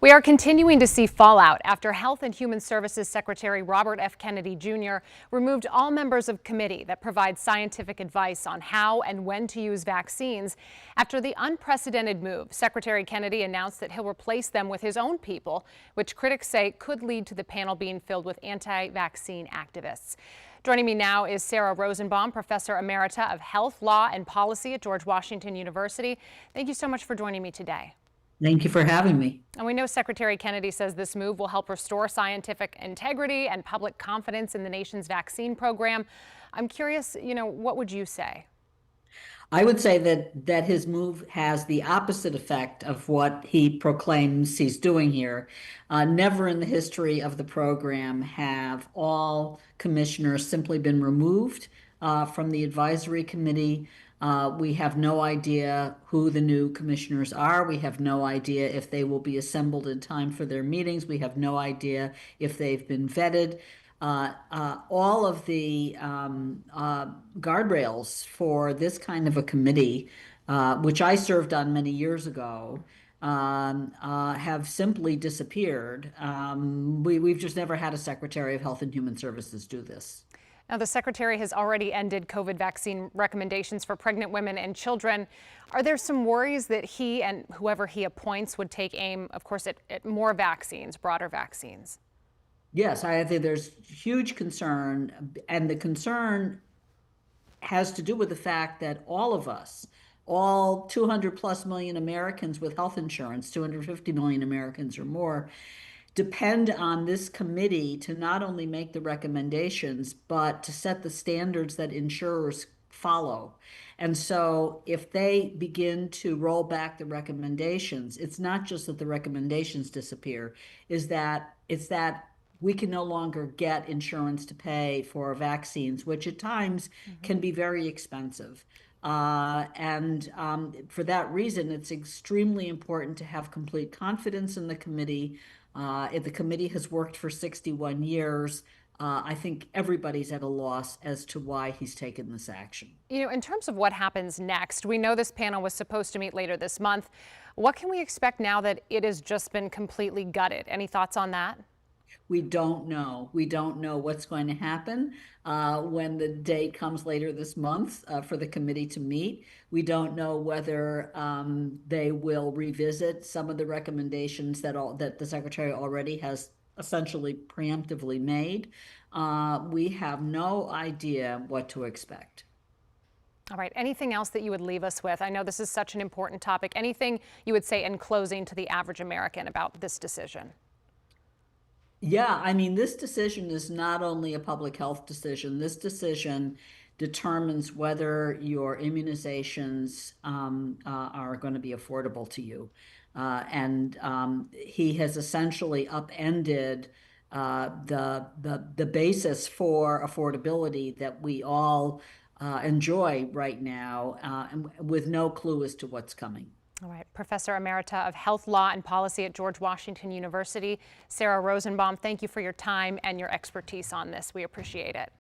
We are continuing to see fallout after Health and Human Services Secretary Robert F. Kennedy Jr. removed all members of committee that provide scientific advice on how and when to use vaccines. After the unprecedented move, Secretary Kennedy announced that he'll replace them with his own people, which critics say could lead to the panel being filled with anti-vaccine activists. Joining me now is Sara Rosenbaum, Professor Emerita of Health, Law, and Policy at George Washington University. Thank you so much for joining me today. Thank you for having me. And we know Secretary Kennedy says this move will help restore scientific integrity and public confidence in the nation's vaccine program. I'm curious, what would you say? I would say that his move has the opposite effect of what he proclaims he's doing here. Never in the history of the program have all commissioners simply been removed from the advisory committee. We have no idea who the new commissioners are. We have no idea if they will be assembled in time for their meetings. We have no idea if they've been vetted. All of the guardrails for this kind of a committee, which I served on many years ago, have simply disappeared. We've just never had a Secretary of Health and Human Services do this. Now, the Secretary has already ended COVID vaccine recommendations for pregnant women and children. Are there some worries that he and whoever he appoints would take aim, of course, at more vaccines, broader vaccines? Yes, I think there's huge concern, and the concern has to do with the fact that all of us, all 200 plus million Americans with health insurance, 250 million Americans or more, depend on this committee to not only make the recommendations, but to set the standards that insurers follow. And so if they begin to roll back the recommendations, it's not just that the recommendations disappear, it's that we can no longer get insurance to pay for vaccines, which at times can be very expensive. For that reason, it's extremely important to have complete confidence in the committee. If the committee has worked for 61 years, I think everybody's at a loss as to why he's taken this action. In terms of what happens next, we know this panel was supposed to meet later this month. What can we expect now that it has just been completely gutted? Any thoughts on that? We don't know. We don't know what's going to happen when the date comes later this month for the committee to meet. We don't know whether they will revisit some of the recommendations that the Secretary already has essentially preemptively made. We have no idea what to expect. All right. Anything else that you would leave us with? I know this is such an important topic. Anything you would say in closing to the average American about this decision? Yeah, I mean, this decision is not only a public health decision. This decision determines whether your immunizations are going to be affordable to you. He has essentially upended the basis for affordability that we all enjoy right now, and with no clue as to what's coming. All right. Professor Emerita of Health, Law, and Policy at George Washington University, Sara Rosenbaum, thank you for your time and your expertise on this. We appreciate it.